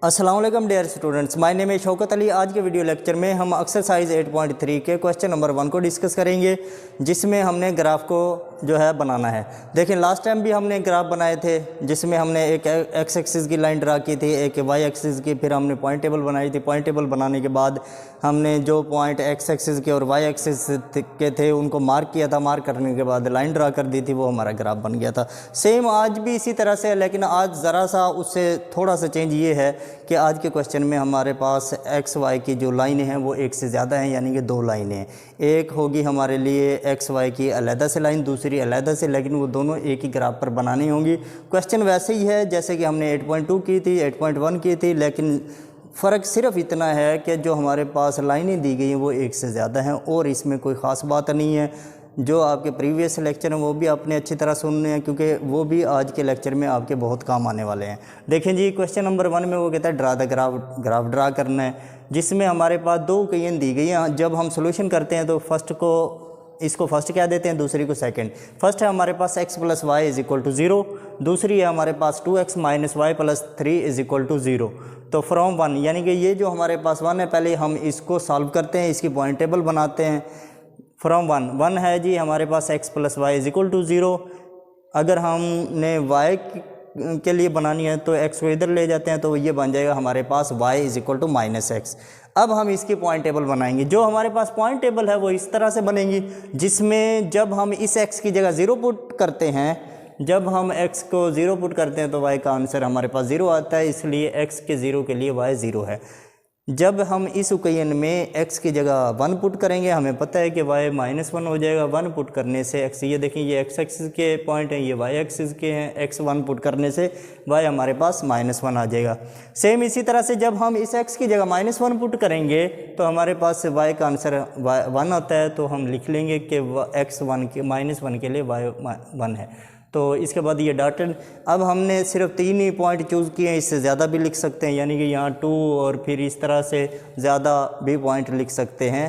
अस्सलाम वालेकुम dear students, my name है शौकत अली। आज के वीडियो लेक्चर में हम एक्सरसाइज 8.3 के क्वेश्चन नंबर 1 को डिस्कस करेंगे, जिसमें हमने ग्राफ को जो है बनाना है। देखिए लास्ट टाइम भी हमने ग्राफ बनाए थे, जिसमें हमने एक एक्स एक्सिस की लाइन ड्रा की थी, एक वाई एक्सिस की, फिर हमने पॉइंट टेबल बनाई थी। पॉइंट टेबल बनाने के बाद हमने जो पॉइंट एक्स एक्सिस के और वाई एक्सिस के थे उनको मार्क किया था। मार्क करने के बाद लाइन ड्रा कर दी थी, वो हमारा ग्राफ बन गया था। सेम आज भी इसी तरह से है, लेकिन आज ज़रा सा उससे थोड़ा सा चेंज ये है कि आज के क्वेश्चन में हमारे पास एक्स वाई की जो लाइनें हैं वो एक से ज़्यादा हैं, यानी कि दो लाइनें हैं। एक होगी हमारे लिए एक्स वाई की अलहदा से लाइन, दूसरी अलहदा से, लेकिन वो दोनों एक ही ग्राफ पर बनानी होंगी। क्वेश्चन वैसे ही है जैसे कि हमने 8.2 की थी, 8.1 की थी, लेकिन फ़र्क सिर्फ इतना है कि जो हमारे पास लाइनें दी गई हैं वो एक से ज़्यादा हैं, और इसमें कोई ख़ास बात नहीं है। जो आपके प्रीवियस लेक्चर हैं वो भी आपने अच्छी तरह सुनने हैं, क्योंकि वो भी आज के लेक्चर में आपके बहुत काम आने वाले हैं। देखें जी, क्वेश्चन नंबर 1 में वो कहता है ड्रा द ग्राफ ड्रा करना है, जिसमें हमारे पास दो इक्वेशन दी गई हैं। जब हम सोल्यूशन करते हैं तो इसको फर्स्ट क्या देते हैं, दूसरी को सेकंड। फर्स्ट है हमारे पास x + y = 0, दूसरी है हमारे पास 2x - y + 3 = 0। तो फ्रॉम 1, यानी कि ये जो हमारे पास 1 है, पहले हम इसको सॉल्व करते हैं, इसकी पॉइंट टेबल बनाते हैं। फ्रॉम 1 है जी हमारे पास x + y = 0। अगर हमने y के लिए बनानी है तो x को इधर ले जाते हैं, तो ये बन जाएगा हमारे पास y = -x। अब हम इसकी पॉइंट टेबल बनाएंगे। जो हमारे पास पॉइंट टेबल है वो इस तरह से बनेगी, जिसमें जब हम इस x की जगह 0 पुट करते हैं, जब हम x को 0 पुट करते हैं तो y का आंसर हमारे पास 0 आता है, इसलिए x के 0 के लिए y 0 है। जब हम इस इक्वेशन में x की जगह 1 पुट करेंगे, हमें पता है कि y -1 हो जाएगा। 1 पुट करने से x, ये देखें ये x एक्सिस के पॉइंट हैं, ये y एक्सिस के हैं। x 1 पुट करने से y हमारे पास -1 आ जाएगा। सेम इसी तरह से जब हम इस x की जगह -1 पुट करेंगे तो हमारे पास y का आंसर 1 आता है, तो हम लिख लेंगे कि x 1 के -1 के लिए y 1 है। तो इसके बाद ये डॉटेड। अब हमने सिर्फ 3 ही पॉइंट चूज़ किए हैं, इससे ज़्यादा भी लिख सकते हैं, यानी कि यहाँ 2 और फिर इस तरह से ज़्यादा भी पॉइंट लिख सकते हैं।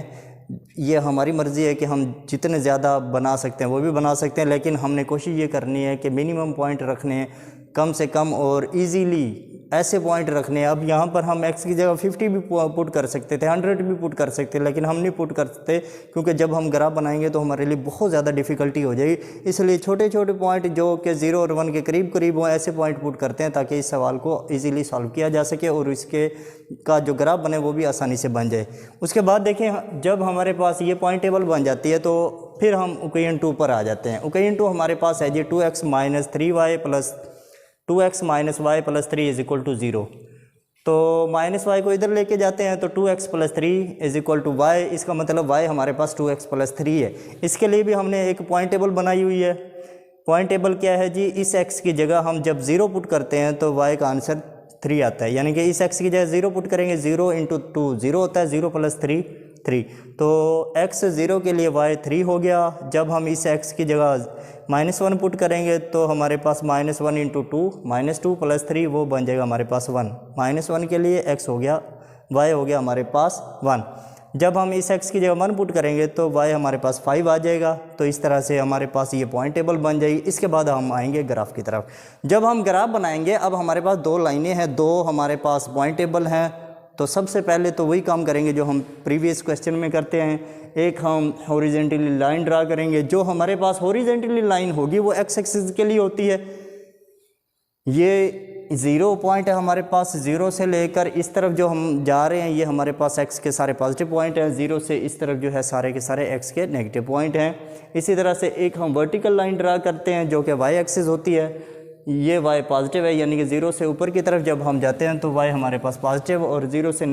ये हमारी मर्ज़ी है कि हम जितने ज़्यादा बना सकते हैं वो भी बना सकते हैं, लेकिन हमने कोशिश ये करनी है कि मिनिमम पॉइंट रखने हैं, कम से कम और इजीली ऐसे पॉइंट रखने हैं। अब यहाँ पर हम x की जगह 50 भी पुट कर सकते थे, 100 भी पुट कर सकते, लेकिन हम नहीं पुट करते, क्योंकि जब हम ग्राफ बनाएंगे तो हमारे लिए बहुत ज़्यादा डिफ़िकल्टी हो जाएगी। इसलिए छोटे छोटे पॉइंट जो कि 0 और 1 के करीब करीब हों, ऐसे पॉइंट पुट करते हैं ताकि इस सवाल को ईज़िली सॉल्व किया जा सके और इसके का जो ग्राफ बने वो भी आसानी से बन जाए। उसके बाद देखें, जब हमारे पास ये पॉइंट टेबल बन जाती है तो फिर हम इक्वेशन 2 पर आ जाते हैं। इक्वेशन 2 हमारे पास है जी 2x - 3y + 2x - y + 3 = 0। तो -y को इधर लेके जाते हैं तो 2x + 3 = y, इसका मतलब y हमारे पास 2x + 3 है। इसके लिए भी हमने एक पॉइंट टेबल बनाई हुई है। पॉइंट टेबल क्या है जी, इस x की जगह हम जब 0 पुट करते हैं तो y का आंसर 3 आता है, यानी कि इस x की जगह 0 पुट करेंगे, 0 × 2 0 होता है, 0 + 3 3। तो x 0 के लिए y 3 हो गया। जब हम इस x की जगह -1 पुट करेंगे तो हमारे पास -1 × 2 -2 + 3 वो बन जाएगा हमारे पास 1। -1 के लिए x हो गया, y हो गया हमारे पास 1। जब हम इस x की जगह 1 पुट करेंगे तो y हमारे पास 5 आ जाएगा। तो इस तरह से हमारे पास ये पॉइंट टेबल बन जाएगी। इसके बाद हम आएंगे ग्राफ की तरफ। जब हम ग्राफ बनाएंगे, अब हमारे पास 2 लाइनें हैं, 2 हमारे पास पॉइंट टेबल हैं। तो सबसे पहले तो वही काम करेंगे जो हम प्रीवियस क्वेश्चन में करते हैं। एक हम हॉरिजॉन्टली लाइन ड्रा करेंगे। जो हमारे पास हॉरिजॉन्टली लाइन होगी वो x एक्सिस के लिए होती है। ये 0 पॉइंट है हमारे पास, 0 से लेकर इस तरफ जो हम जा रहे हैं ये हमारे पास x के सारे पॉजिटिव पॉइंट हैं, 0 से इस तरफ जो है सारे के सारे x के नेगेटिव पॉइंट हैं। इसी तरह से एक हम वर्टिकल लाइन ड्रा करते हैं जो कि y एक्सिस होती है। ये y पॉजिटिव है, यानी कि 0 से ऊपर की तरफ जब हम जाते हैं तो y हमारे पास पॉजिटिव, और 0 से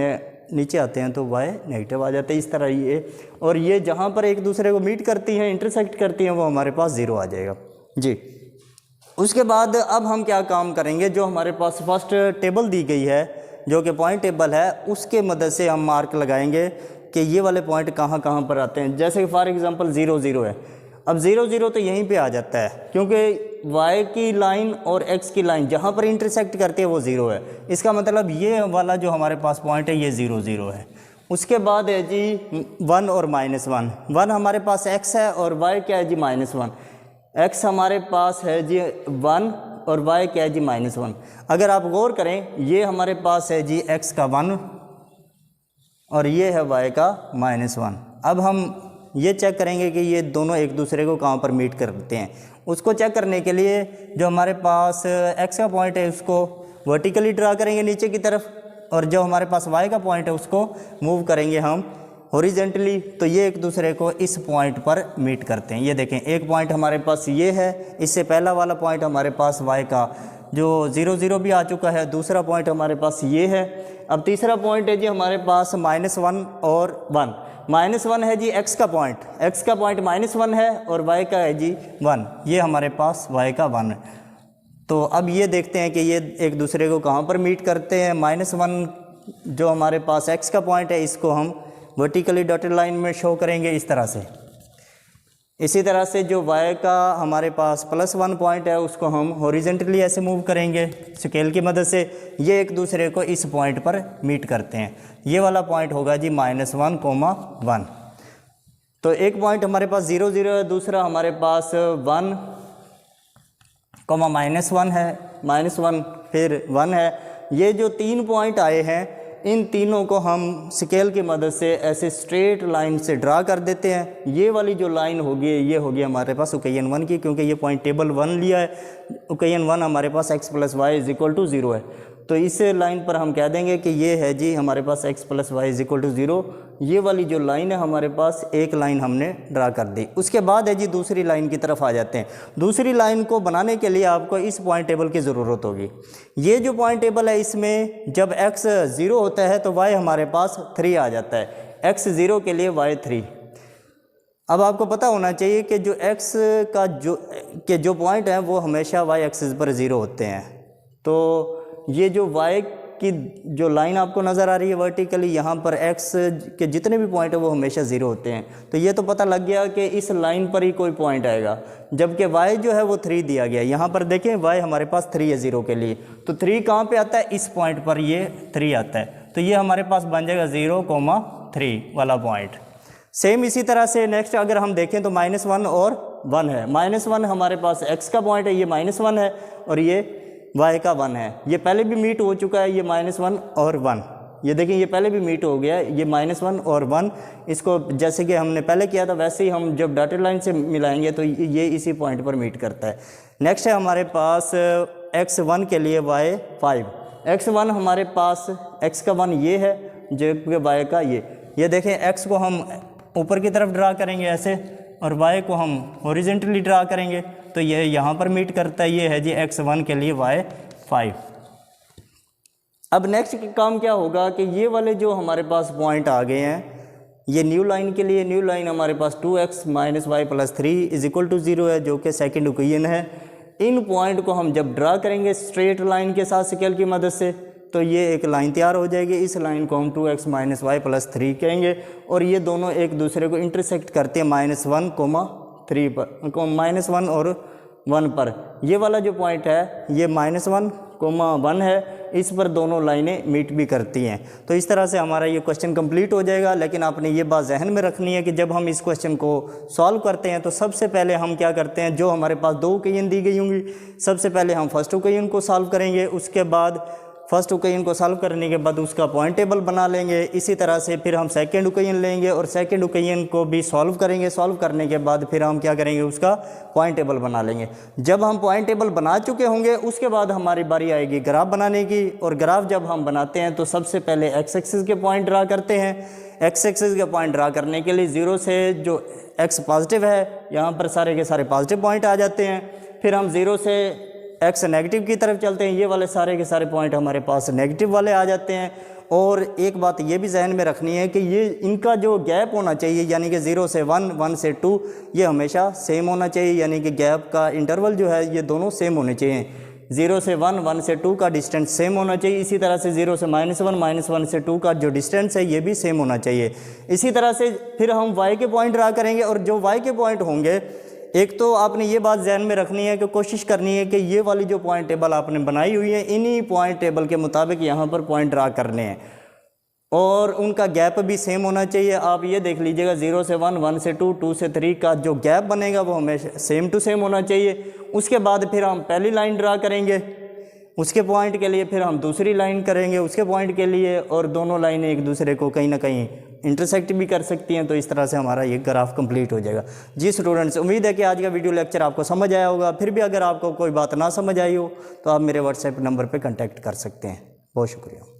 नीचे आते हैं तो y नेगेटिव आ जाते हैं। इस तरह ये, और ये जहाँ पर एक दूसरे को मीट करती हैं, इंटरसेक्ट करती हैं, वो हमारे पास 0 आ जाएगा जी। उसके बाद अब हम क्या काम करेंगे, जो हमारे पास फर्स्ट टेबल दी गई है जो कि पॉइंट टेबल है, उसके मदद से हम मार्क लगाएंगे कि ये वाले पॉइंट कहाँ कहाँ पर आते हैं। जैसे कि फॉर एग्जांपल 0 0 है। अब 0 0 तो यहीं पे आ जाता है, क्योंकि y की लाइन और x की लाइन जहाँ पर इंटरसेक्ट करती है वो 0 है। इसका मतलब ये वाला जो हमारे पास पॉइंट है ये 0 0 है। उसके बाद है जी 1 और -1। 1 हमारे पास x है और y क्या है जी -1। x हमारे पास है जी 1 और y क्या है जी -1। अगर आप गौर करें ये हमारे पास है जी x का 1 और ये है y का -1। अब हम ये चेक करेंगे कि ये दोनों एक दूसरे को कहाँ पर मीट करते हैं। उसको चेक करने के लिए जो हमारे पास x का पॉइंट है उसको वर्टिकली ड्रा करेंगे नीचे की तरफ, और जो हमारे पास y का पॉइंट है उसको मूव करेंगे हम हॉरिजेंटली। तो ये एक दूसरे को इस पॉइंट पर मीट करते हैं। ये देखें एक पॉइंट हमारे पास ये है, इससे पहला वाला पॉइंट हमारे पास y का जो 0 0 भी आ चुका है, दूसरा पॉइंट हमारे पास ये है। अब तीसरा पॉइंट है जी हमारे पास -1 और 1। -1 है जी x का पॉइंट -1 है और y का है जी 1, ये हमारे पास y का 1 है। तो अब ये देखते हैं कि ये एक दूसरे को कहाँ पर मीट करते हैं। -1 जो हमारे पास x का पॉइंट है इसको हम वर्टिकली डॉटेड लाइन में शो करेंगे इस तरह से। इसी तरह से जो y का हमारे पास +1 पॉइंट है उसको हम हॉरिजेंटली ऐसे मूव करेंगे स्केल की मदद से। ये एक दूसरे को इस पॉइंट पर मीट करते हैं। ये वाला पॉइंट होगा जी -1, 1। तो एक पॉइंट हमारे पास 0 0 है, दूसरा हमारे पास 1, -1 है, -1 फिर 1 है। ये जो 3 पॉइंट आए हैं इन तीनों को हम स्केल की मदद से ऐसे स्ट्रेट लाइन से ड्रा कर देते हैं। ये वाली जो लाइन होगी ये होगी हमारे पास ओकेजन 1 की, क्योंकि ये पॉइंट टेबल 1 लिया है। ओकेजन 1 हमारे पास x + y = 0 है, तो इस लाइन पर हम कह देंगे कि ये है जी हमारे पास x + y = 0। ये वाली जो लाइन है हमारे पास एक लाइन हमने ड्रा कर दी। उसके बाद है जी दूसरी लाइन की तरफ आ जाते हैं। दूसरी लाइन को बनाने के लिए आपको इस पॉइंट टेबल की ज़रूरत होगी। ये जो पॉइंट टेबल है इसमें जब x 0 होता है तो y हमारे पास 3 आ जाता है, x 0 के लिए y 3। अब आपको पता होना चाहिए कि जो x का जो पॉइंट है वो हमेशा y एक्सिस पर 0 होते हैं। तो ये जो y की जो लाइन आपको नज़र आ रही है वर्टिकली, यहाँ पर x के जितने भी पॉइंट है वो हमेशा 0 होते हैं। तो ये तो पता लग गया कि इस लाइन पर ही कोई पॉइंट आएगा, जबकि y जो है वो 3 दिया गया। यहाँ पर देखें y हमारे पास 3 है 0 के लिए, तो 3 कहाँ पे आता है, इस पॉइंट पर ये 3 आता है। तो ये हमारे पास बन जाएगा 0, 3 वाला पॉइंट। सेम इसी तरह से नेक्स्ट अगर हम देखें तो -1 और 1 है। -1 हमारे पास x का पॉइंट है, ये -1 है, और ये y का 1 है। ये पहले भी मीट हो चुका है, ये -1 और 1। ये देखें ये पहले भी मीट हो गया, ये -1 और 1। इसको जैसे कि हमने पहले किया था वैसे ही हम जब डॉटेड लाइन से मिलाएंगे तो ये इसी पॉइंट पर मीट करता है। नेक्स्ट है हमारे पास x1 के लिए y 5। x1 हमारे पास x का 1 ये है, जबकि y का ये देखें x को हम ऊपर की तरफ ड्रा करेंगे ऐसे, और y को हम हॉरिजेंटली ड्रा करेंगे, तो ये यहाँ पर मीट करता है। ये है जी x1 के लिए y 5। अब नेक्स्ट काम क्या होगा कि ये वाले जो हमारे पास पॉइंट आ गए हैं, ये न्यू लाइन के लिए न्यू लाइन हमारे पास 2x - y + 3 = 0 है, जो कि सेकंड ओकेजन है। इन पॉइंट को हम जब ड्रा करेंगे स्ट्रेट लाइन के साथ स्केल की मदद से, तो ये एक लाइन तैयार हो जाएगी। इस लाइन को हम 2x - y + 3 कहेंगे, और ये दोनों एक दूसरे को इंटरसेक्ट करते हैं -1, 3 पर, -1 और 1 पर। ये वाला जो पॉइंट है ये -1, 1 है, इस पर दोनों लाइनें मीट भी करती हैं। तो इस तरह से हमारा ये क्वेश्चन कंप्लीट हो जाएगा। लेकिन आपने ये बात जहन में रखनी है कि जब हम इस क्वेश्चन को सॉल्व करते हैं तो सबसे पहले हम क्या करते हैं, जो हमारे पास 2 ओकेजन दी गई होंगी, सबसे पहले हम फर्स्ट ओकेजन को सॉल्व करेंगे। उसके बाद फर्स्ट ओकेजन को सॉल्व करने के बाद उसका पॉइंट टेबल बना लेंगे। इसी तरह से फिर हम सेकंड ओकेजन लेंगे और सेकंड ओकेजन को भी सॉल्व करेंगे। सॉल्व करने के बाद फिर हम क्या करेंगे, उसका पॉइंट टेबल बना लेंगे। जब हम पॉइंट टेबल बना चुके होंगे उसके बाद हमारी बारी आएगी ग्राफ बनाने की, और ग्राफ जब हम बनाते हैं तो सबसे पहले एक्स एक्सिस के पॉइंट ड्रा करते हैं। एक्स एक्सिस के पॉइंट ड्रा करने के लिए 0 से जो एक्स पॉजिटिव है यहाँ पर सारे के सारे पॉजिटिव पॉइंट आ जाते हैं। फिर हम 0 से एक्स नेगेटिव की तरफ चलते हैं, ये वाले सारे के सारे पॉइंट हमारे पास नेगेटिव वाले आ जाते हैं। और एक बात ये भी जहन में रखनी है कि ये इनका जो गैप होना चाहिए, यानी कि 0 से 1, 1 से 2, ये हमेशा सेम होना चाहिए। यानी कि गैप का इंटरवल जो है ये दोनों सेम होने चाहिए। 0 से 1, 1 से 2 का डिस्टेंस सेम होना चाहिए। इसी तरह से 0 से -1, -1 से 2 का जो डिस्टेंस है ये भी सेम होना चाहिए। इसी तरह से फिर हम y के पॉइंट ड्रा करेंगे, और जो y के पॉइंट होंगे, एक तो आपने ये बात ध्यान में रखनी है कि कोशिश करनी है कि ये वाली जो पॉइंट टेबल आपने बनाई हुई है इन्हीं पॉइंट टेबल के मुताबिक यहाँ पर पॉइंट ड्रा करने हैं। और उनका गैप भी सेम होना चाहिए। आप ये देख लीजिएगा 0 से 1, 1 से 2, 2 से 3 का जो गैप बनेगा वो हमेशा सेम टू सेम होना चाहिए। उसके बाद फिर हम पहली लाइन ड्रा करेंगे, उसके पॉइंट के लिए फिर हम दूसरी लाइन करेंगे उसके पॉइंट के लिए, और दोनों लाइनें एक दूसरे को कहीं ना कहीं इंटरसेक्ट भी कर सकती हैं। तो इस तरह से हमारा ये ग्राफ कंप्लीट हो जाएगा। जी स्टूडेंट्स, उम्मीद है कि आज का वीडियो लेक्चर आपको समझ आया होगा। फिर भी अगर आपको कोई बात ना समझ आई हो तो आप मेरे व्हाट्सएप नंबर पर कॉन्टैक्ट कर सकते हैं। बहुत शुक्रिया।